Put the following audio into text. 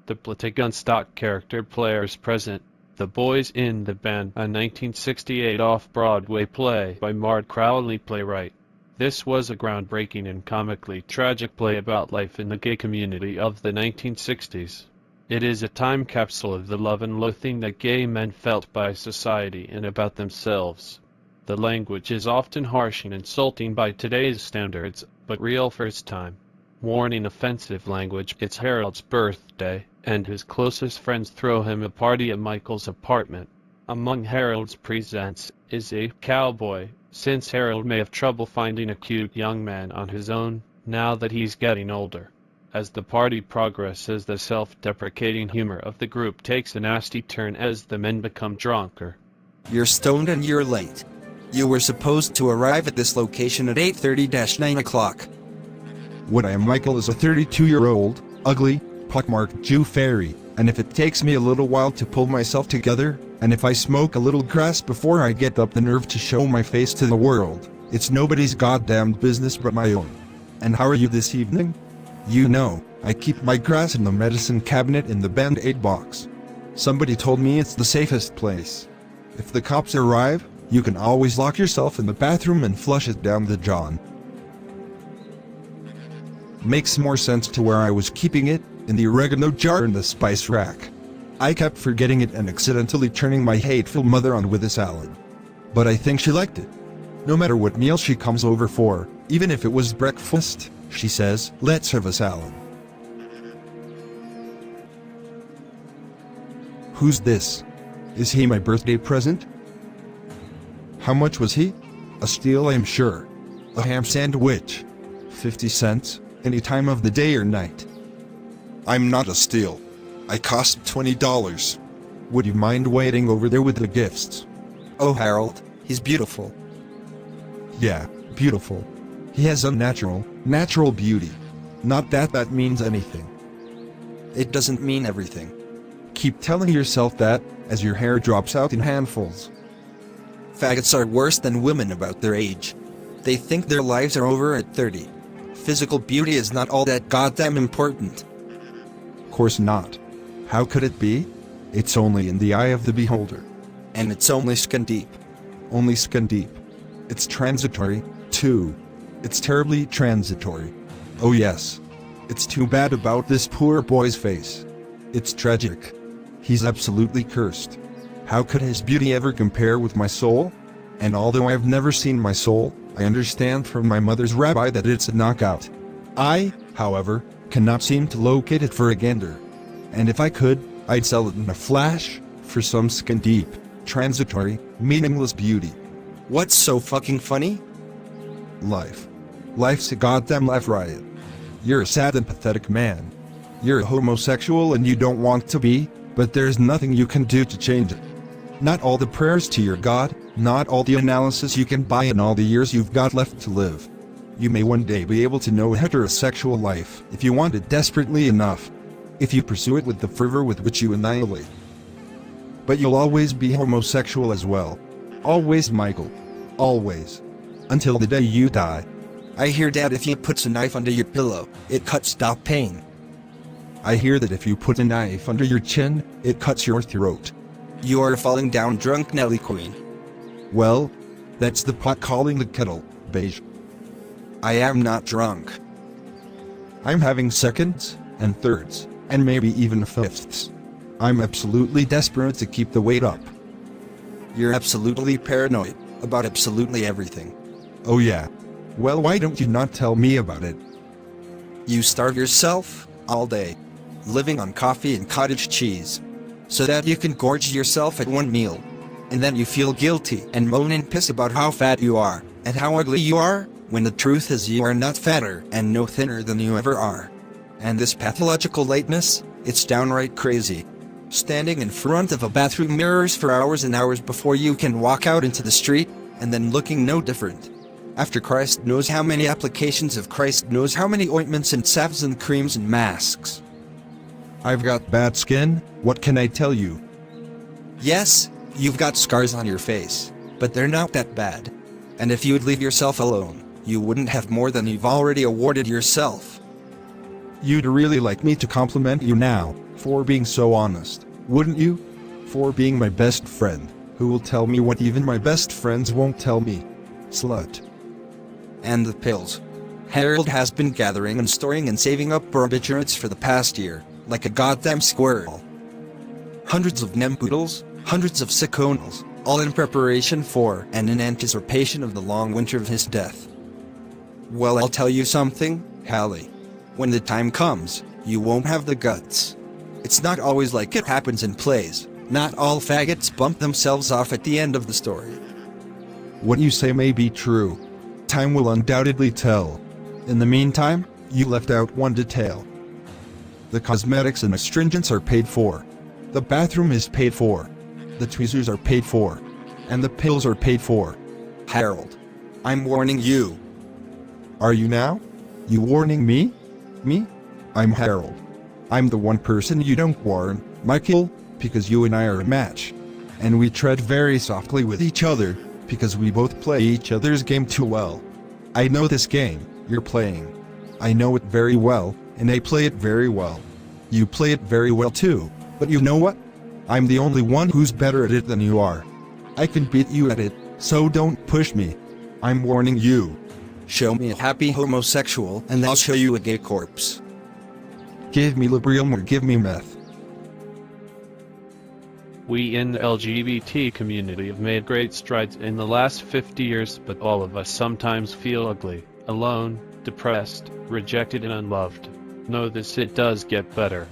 The Plotagon Stock character players present. The Boys in the Band, a 1968 off-Broadway play by Mart Crowley playwright. This was a groundbreaking and comically tragic play about life in the gay community of the 1960s. It is a time capsule of the love and loathing that gay men felt by society and about themselves. The language is often harsh and insulting by today's standards, but real for its time. Warning offensive language. It's Harold's birthday, and his closest friends throw him a party at Michael's apartment. Among Harold's presents is a cowboy, since Harold may have trouble finding a cute young man on his own, now that he's getting older. As the party progresses, the self-deprecating humor of the group takes a nasty turn as the men become drunker. You're stoned and you're late. You were supposed to arrive at this location at 8:30-9 o'clock. What I am Michael is a 32-year-old, ugly, pockmarked Jew fairy, and if it takes me a little while to pull myself together, and if I smoke a little grass before I get up the nerve to show my face to the world, it's nobody's goddamn business but my own. And how are you this evening? You know, I keep my grass in the medicine cabinet in the Band-Aid box. Somebody told me it's the safest place. If the cops arrive, you can always lock yourself in the bathroom and flush it down the john. Makes more sense to where I was keeping it, in the oregano jar in the spice rack. I kept forgetting it and accidentally turning my hateful mother on with a salad. But I think she liked it. No matter what meal she comes over for, even if it was breakfast, she says, "Let's have a salad." Who's this? Is he my birthday present? How much was he? A steal, I'm sure. A ham sandwich. 50 cents, any time of the day or night. I'm not a steal. I cost $20. Would you mind waiting over there with the gifts? Oh, Harold, he's beautiful. Yeah, beautiful. He has natural beauty. Not that that means anything. It doesn't mean everything. Keep telling yourself that, as your hair drops out in handfuls. Faggots are worse than women about their age. They think their lives are over at 30. Physical beauty is not all that goddamn important. Of course not. How could it be? It's only in the eye of the beholder. And it's only skin deep. Only skin deep. It's transitory, too. It's terribly transitory. Oh yes. It's too bad about this poor boy's face. It's tragic. He's absolutely cursed. How could his beauty ever compare with my soul? And although I've never seen my soul, I understand from my mother's rabbi that it's a knockout. I, however, cannot seem to locate it for a gander. And if I could, I'd sell it in a flash, for some skin-deep, transitory, meaningless beauty. What's so fucking funny? Life. Life's a goddamn laugh riot. You're a sad and pathetic man. You're a homosexual and you don't want to be, but there's nothing you can do to change it. Not all the prayers to your God, not all the analysis you can buy in all the years you've got left to live. You may one day be able to know a heterosexual life if you want it desperately enough. If you pursue it with the fervor with which you annihilate. But you'll always be homosexual as well. Always, Michael. Always. Until the day you die. I hear that if you put a knife under your pillow, it cuts the pain. I hear that if you put a knife under your chin, it cuts your throat. You are falling down drunk, Nelly Queen. Well, that's the pot calling the kettle, beige. I am not drunk. I'm having seconds, and thirds, and maybe even fifths. I'm absolutely desperate to keep the weight up. You're absolutely paranoid about absolutely everything. Oh yeah. Well, why don't you not tell me about it? You starve yourself all day, living on coffee and cottage cheese, so that you can gorge yourself at one meal. And then you feel guilty and moan and piss about how fat you are, and how ugly you are, when the truth is you are not fatter and no thinner than you ever are. And this pathological lateness, it's downright crazy. Standing in front of a bathroom mirrors for hours and hours before you can walk out into the street, and then looking no different. After Christ knows how many applications of Christ knows how many ointments and salves and creams and masks. I've got bad skin, what can I tell you? Yes, you've got scars on your face, but they're not that bad. And if you'd leave yourself alone, you wouldn't have more than you've already awarded yourself. You'd really like me to compliment you now, For being so honest, wouldn't you? For being my best friend, who will tell me what even my best friends won't tell me. Slut. And the pills. Harold has been gathering and storing and saving up barbiturates for the past year, like a goddamn squirrel. Hundreds of nemboodles, hundreds of seconals, all in preparation for and in anticipation of the long winter of his death. Well, I'll tell you something, Hallie. When the time comes, you won't have the guts. It's not always like it happens in plays. Not all faggots bump themselves off at the end of the story. What you say may be true. Time will undoubtedly tell. In the meantime, you left out one detail. The cosmetics and astringents are paid for. The bathroom is paid for. The tweezers are paid for. And the pills are paid for. Harold, I'm warning you. Are you now? You warning me? Me? I'm Harold. I'm the one person you don't warn, Michael, because you and I are a match. And we tread very softly with each other, because we both play each other's game too well. I know this game you're playing. I know it very well, and I play it very well. You play it very well too, but you know what? I'm the only one who's better at it than you are. I can beat you at it, so don't push me. I'm warning you. Show me a happy homosexual and I'll show you a gay corpse. Give me Librium or give me meth. We in the LGBT community have made great strides in the last 50 years, but all of us sometimes feel ugly, alone, depressed, rejected and unloved. Know this, it does get better.